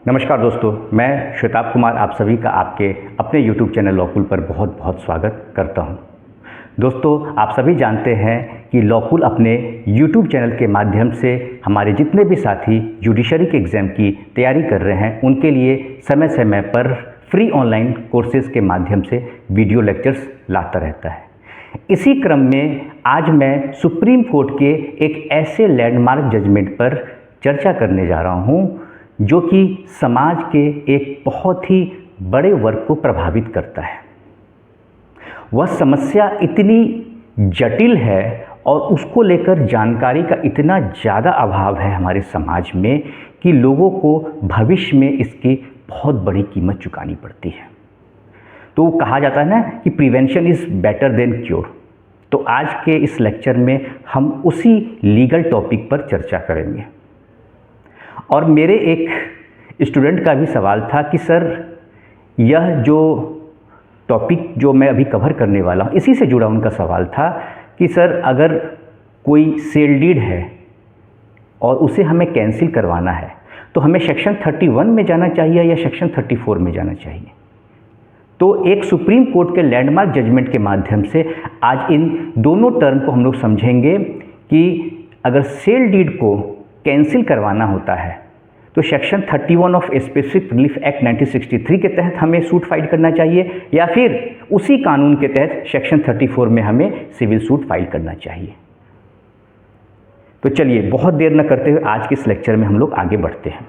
नमस्कार दोस्तों, मैं श्वेताब कुमार आप सभी का आपके अपने YouTube चैनल लॉकुल पर बहुत बहुत स्वागत करता हूं। दोस्तों, आप सभी जानते हैं कि लॉकुल अपने YouTube चैनल के माध्यम से हमारे जितने भी साथी जुडिशरी के एग्ज़ाम की तैयारी कर रहे हैं उनके लिए समय समय पर फ्री ऑनलाइन कोर्सेज़ के माध्यम से वीडियो लेक्चर्स लाता रहता है। इसी क्रम में आज मैं सुप्रीम कोर्ट के एक ऐसे लैंडमार्क जजमेंट पर चर्चा करने जा रहा हूं जो कि समाज के एक बहुत ही बड़े वर्ग को प्रभावित करता है। वह समस्या इतनी जटिल है और उसको लेकर जानकारी का इतना ज़्यादा अभाव है हमारे समाज में कि लोगों को भविष्य में इसकी बहुत बड़ी कीमत चुकानी पड़ती है। तो कहा जाता है ना कि prevention is better than cure. तो आज के इस लेक्चर में हम उसी लीगल टॉपिक पर चर्चा करेंगे। और मेरे एक स्टूडेंट का भी सवाल था कि सर, यह जो टॉपिक जो मैं अभी कवर करने वाला हूँ इसी से जुड़ा उनका सवाल था कि सर, अगर कोई सेल डीड है और उसे हमें कैंसिल करवाना है तो हमें सेक्शन 31 में जाना चाहिए या सेक्शन 34 में जाना चाहिए। तो एक सुप्रीम कोर्ट के लैंडमार्क जजमेंट के माध्यम से आज इन दोनों टर्म को हम लोग समझेंगे कि अगर सेल डीड को कैंसिल करवाना होता है तो section 31 of specific relief act 1963 के तहत हमें सूट फाइल करना चाहिए या फिर उसी कानून के तहत सेक्शन 34 में हमें सिविल सूट फाइल करना चाहिए। तो चलिए बहुत देर न करते हुए आज के इस लेक्चर में हम लोग आगे बढ़ते हैं।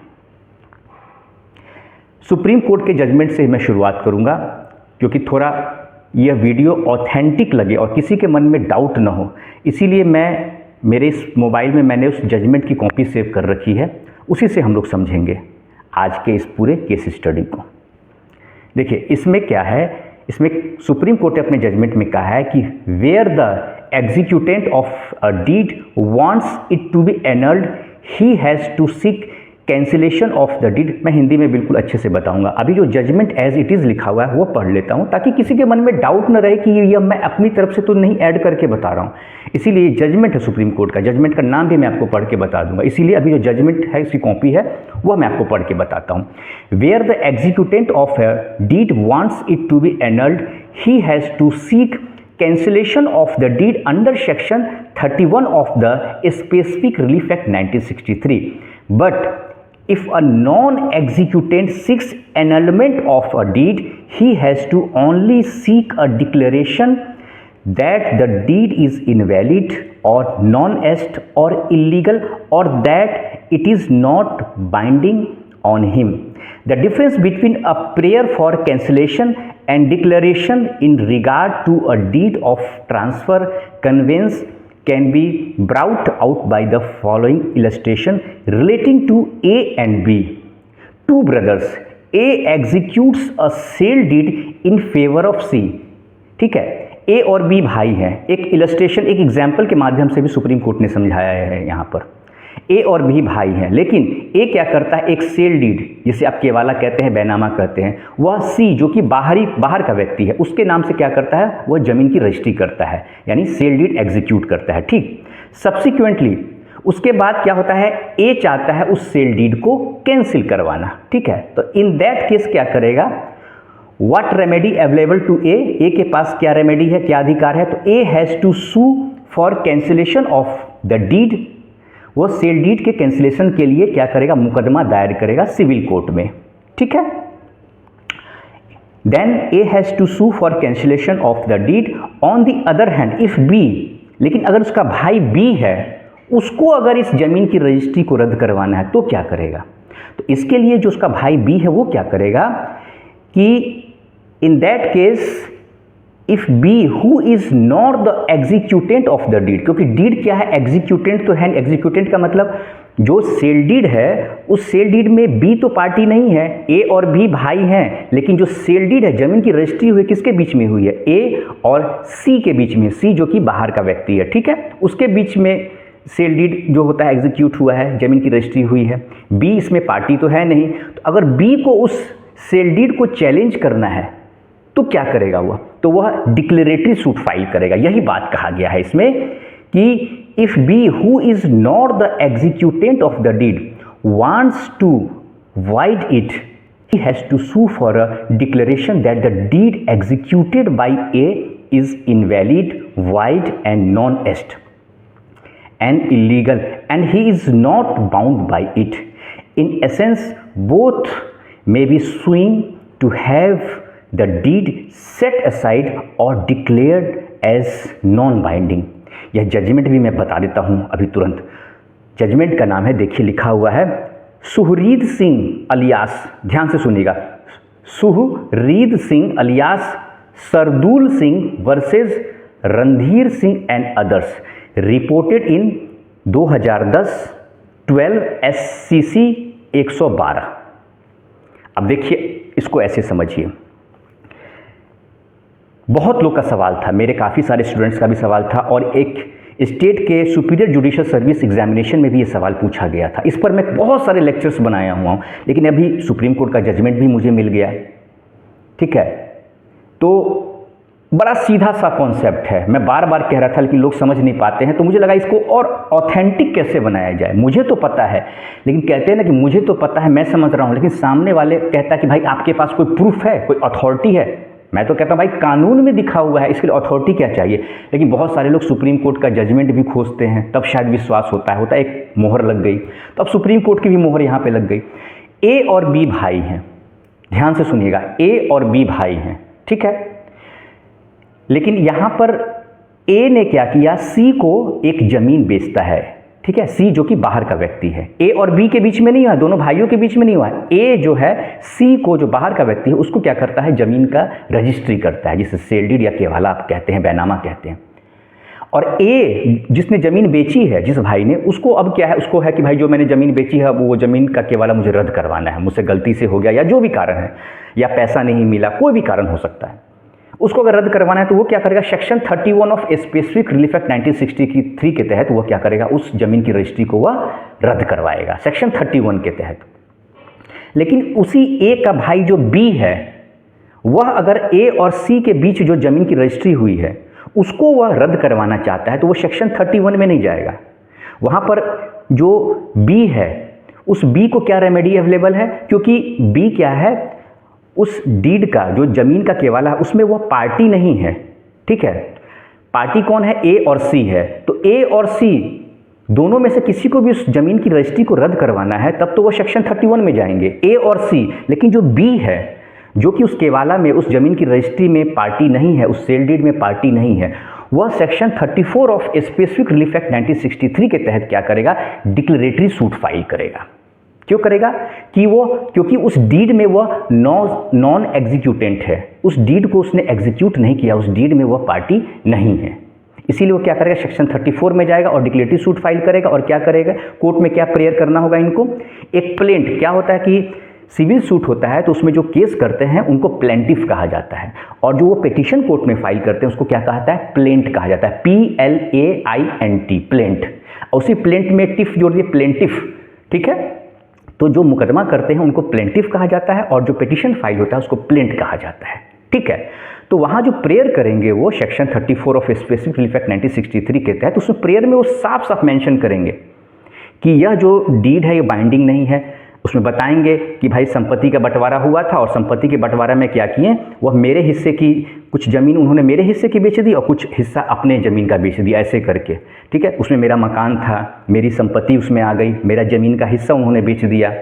सुप्रीम कोर्ट के जजमेंट से मैं शुरुआत करूंगा क्योंकि थोड़ा यह वीडियो ऑथेंटिक लगे और किसी के मन में डाउट न हो, इसीलिए मेरे इस मोबाइल में मैंने उस जजमेंट की कॉपी सेव कर रखी है, उसी से हम लोग समझेंगे आज के इस पूरे केस स्टडी को। देखिए इसमें क्या है, इसमें सुप्रीम कोर्ट ने अपने जजमेंट में कहा है कि where the executant of a deed wants it to be annulled he has to seek cancellation of the deed. मैं हिंदी में बिल्कुल अच्छे से बताऊंगा। अभी जो जजमेंट एज इट इज़ लिखा हुआ है वो पढ़ लेता हूं ताकि किसी के मन में डाउट न रहे कि ये मैं अपनी तरफ से तो नहीं ऐड करके बता रहा हूं। इसीलिए जजमेंट है सुप्रीम कोर्ट का, जजमेंट का नाम भी मैं आपको पढ़ के बता दूंगा। इसीलिए अभी जो जजमेंट है इसकी कॉपी है वो मैं आपको पढ़ के बताता हूँ। Where the executant of a deed wants it to be annulled he has to seek cancellation of the deed under section 31 of the Specific Relief Act 1963. But if a non-executant seeks annulment of a deed, he has to only seek a declaration that the deed is invalid or non-est or illegal or that it is not binding on him. The difference between a prayer for cancellation and declaration in regard to a deed of transfer conveyance can be brought out by the following illustration relating to A and B. Two brothers, A executes a sale deed in favor of C. ठीक है, A और B भाई हैं। एक illustration, एक example के माध्यम से भी सुप्रीम कोर्ट ने समझाया है यहाँ पर। ए और भी भाई हैं, लेकिन ए क्या करता है, एक सेल डीड जिसे आप केवाला कहते हैं, बैनामा कहते हैं, वह सी जो कि बाहर का व्यक्ति है उसके नाम से क्या करता है, वह जमीन की रजिस्ट्री करता है, यानी सेल डीड एग्जीक्यूट करता है। ठीक, सब्सिक्वेंटली उसके बाद क्या होता है, ए चाहता है उस सेल डीड को कैंसिल करवाना। ठीक है, तो इन दैट केस क्या करेगा, what remedy available to A के पास क्या रेमेडी है, क्या अधिकार है, तो A has to sue for cancellation of the deed. वो सेल डीड के कैंसिलेशन के लिए क्या करेगा, मुकदमा दायर करेगा सिविल कोर्ट में। ठीक है, then A has to sue for cancellation of the deed. On the other hand if B, लेकिन अगर उसका भाई बी है उसको अगर इस जमीन की रजिस्ट्री को रद्द करवाना है तो क्या करेगा, तो इसके लिए जो उसका भाई बी है वो क्या करेगा कि in that case if B who is not the executant of the deed, क्योंकि डीड क्या है, एग्जीक्यूटेंट तो है। एग्जीक्यूटेंट का मतलब जो सेल डीड है उस सेल डीड में बी तो पार्टी नहीं है, ए और बी भाई हैं, लेकिन जो सेल डीड है जमीन की रजिस्ट्री हुई किसके बीच में हुई है, ए और सी के बीच में, सी जो कि बाहर का व्यक्ति है। ठीक है, उसके बीच में सेल डीड जो होता है एग्जीक्यूट हुआ है, जमीन की रजिस्ट्री हुई है, बी इसमें पार्टी तो है नहीं। तो अगर बी को उस सेल डीड को चैलेंज करना है तो क्या करेगा वह, तो वह डिक्लेरेटरी सूट फाइल करेगा। यही बात कहा गया है इसमें कि if B who is not the executant of the deed wants to void it, he has to sue for a declaration that the deed executed by A is invalid, void and non-est and illegal, and he is not bound by it. In essence, both may be suing to have the deed set aside or declared as non-binding. यह judgement भी मैं बता देता हूँ अभी तुरंत। Judgement का नाम है, देखिए लिखा हुआ है, सुहरीद सिंह अलियास, ध्यान से सुनिएगा, Suhrid Singh alias Sardul Singh versus Randhir Singh and others, reported in 2010 12 SCC 112। अब देखिए इसको ऐसे समझिए, बहुत लोग का सवाल था, मेरे काफ़ी सारे स्टूडेंट्स का भी सवाल था, और एक स्टेट के सुपीरियर जुडिशियल सर्विस एग्जामिनेशन में भी ये सवाल पूछा गया था। इस पर मैं बहुत सारे लेक्चर्स बनाया हुआ हूँ, लेकिन अभी सुप्रीम कोर्ट का जजमेंट भी मुझे मिल गया, ठीक है। तो बड़ा सीधा सा कॉन्सेप्ट है, मैं बार बार कह रहा था लेकिन लोग समझ नहीं पाते हैं, तो मुझे लगा इसको और ऑथेंटिक कैसे बनाया जाए। मुझे तो पता है, लेकिन कहते हैं ना कि मुझे तो पता है, मैं समझ रहा हूँ, लेकिन सामने वाले कहता है कि भाई आपके पास कोई प्रूफ है, कोई अथॉरिटी है। मैं तो कहता हूँ भाई कानून में दिखा हुआ है, इसके लिए अथॉरिटी क्या चाहिए। लेकिन बहुत सारे लोग सुप्रीम कोर्ट का जजमेंट भी खोजते हैं, तब शायद विश्वास होता है एक मोहर लग गई, तो अब सुप्रीम कोर्ट की भी मोहर यहाँ पे लग गई। ए और बी भाई हैं, ध्यान से सुनिएगा, ए और बी भाई हैं, ठीक है। लेकिन यहाँ पर ए ने क्या किया, सी को एक जमीन बेचता है, ठीक है। सी जो कि बाहर का व्यक्ति है, ए और बी के बीच में नहीं हुआ, दोनों भाइयों के बीच में नहीं हुआ। ए जो है सी को, जो बाहर का व्यक्ति है, उसको क्या करता है, जमीन का रजिस्ट्री करता है, जिसे सेल डीड या केवाला आप कहते हैं, बैनामा कहते हैं। और ए जिसने ज़मीन बेची है, जिस भाई ने, उसको अब क्या है, उसको है कि भाई जो मैंने ज़मीन बेची है, अब वो ज़मीन का केवाला मुझे रद्द करवाना है, मुझसे गलती से हो गया या जो भी कारण है, या पैसा नहीं मिला, कोई भी कारण हो सकता है, उसको अगर रद्द करवाना है तो वो क्या करेगा, section 31 of specific relief act 1963 के तहत वो क्या करेगा, उस जमीन की रजिस्ट्री को वह रद्द करवाएगा, सेक्शन 31 के तहत। लेकिन उसी ए का भाई जो बी है, वह अगर ए और सी के बीच जो जमीन की रजिस्ट्री हुई है उसको वह रद्द करवाना चाहता है, तो वो सेक्शन 31 में नहीं जाएगा। वहाँ पर जो बी है, उस बी को क्या रेमेडी अवेलेबल है, क्योंकि बी क्या है, उस डीड का, जो जमीन का केवाला है, उसमें वह पार्टी नहीं है, ठीक है। पार्टी कौन है, ए और सी है। तो ए और सी दोनों में से किसी को भी उस जमीन की रजिस्ट्री को रद्द करवाना है, तब तो वो सेक्शन 31 में जाएंगे, ए और सी। लेकिन जो बी है, जो कि उस केवाला में, उस जमीन की रजिस्ट्री में पार्टी नहीं है, उस सेल डीड में पार्टी नहीं है, वह section 34 of specific relief act 1963 के तहत क्या करेगा, डिक्लेरेटरी सूट फाइल करेगा। क्यों करेगा, कि वो, क्योंकि उस डीड में वह नॉन एग्जीक्यूटेंट है, उस डीड को उसने एग्जीक्यूट नहीं किया, उस डीड में वह पार्टी नहीं है, इसीलिए वो क्या करेगा, सेक्शन 34 में जाएगा और डिक्लेरेटरी सूट फाइल करेगा। और क्या करेगा, कोर्ट में क्या प्रेयर करना होगा इनको, एक प्लेंट। क्या होता है कि सिविल सूट होता है तो उसमें जो केस करते हैं उनको प्लेंटिफ कहा जाता है, और जो वो पिटीशन कोर्ट में फाइल करते हैं उसको क्या कहता है, प्लेंट कहा जाता है, PLAINT, प्लेंट। और उसी प्लेंट में टिफ जोड़ दिए, प्लेंटिफ, ठीक है। तो जो मुकदमा करते हैं उनको प्लेंटिफ कहा जाता है, और जो पिटीशन फाइल होता है उसको प्लेंट कहा जाता है, ठीक है। तो वहाँ जो प्रेयर करेंगे वो section 34 of specific relief act 1963 के तहत, उसमें प्रेयर में वो साफ साफ मेंशन करेंगे कि यह जो डीड है ये बाइंडिंग नहीं है। उसमें बताएंगे कि भाई संपत्ति का बंटवारा हुआ था, और संपत्ति के बंटवारा में क्या किए, वह मेरे हिस्से की कुछ ज़मीन उन्होंने मेरे हिस्से की बेच दी और कुछ हिस्सा अपने ज़मीन का बेच दिया, ऐसे करके, ठीक है। उसमें मेरा मकान था, मेरी संपत्ति उसमें आ गई, मेरा ज़मीन का हिस्सा उन्होंने बेच दिया।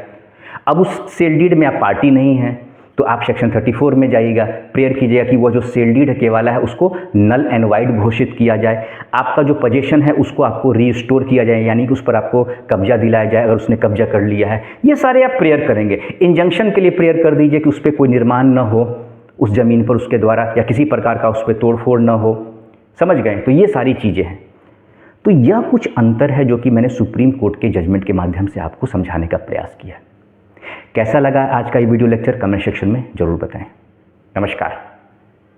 अब उस सेल डीड में आप पार्टी नहीं है, तो आप सेक्शन 34 में जाइएगा, प्रेयर कीजिएगा कि वो जो सेल डीड केवाला है उसको नल एंड वाइड घोषित किया जाए, आपका जो पोजीशन है उसको आपको रीस्टोर किया जाए, यानी कि उस पर आपको कब्जा दिलाया जाए अगर उसने कब्जा कर लिया है। ये सारे आप प्रेयर करेंगे। इंजंक्शन के लिए प्रेयर कर दीजिए कि उस पर कोई निर्माण न हो, उस ज़मीन पर उसके द्वारा, या किसी प्रकार का उस पर तोड़फोड़ न हो, समझ गए। तो ये सारी चीज़ें हैं। तो यह कुछ अंतर है जो कि मैंने सुप्रीम कोर्ट के जजमेंट के माध्यम से आपको समझाने का प्रयास किया। कैसा लगा आज का ये वीडियो लेक्चर, कमेंट सेक्शन में ज़रूर बताएं। नमस्कार।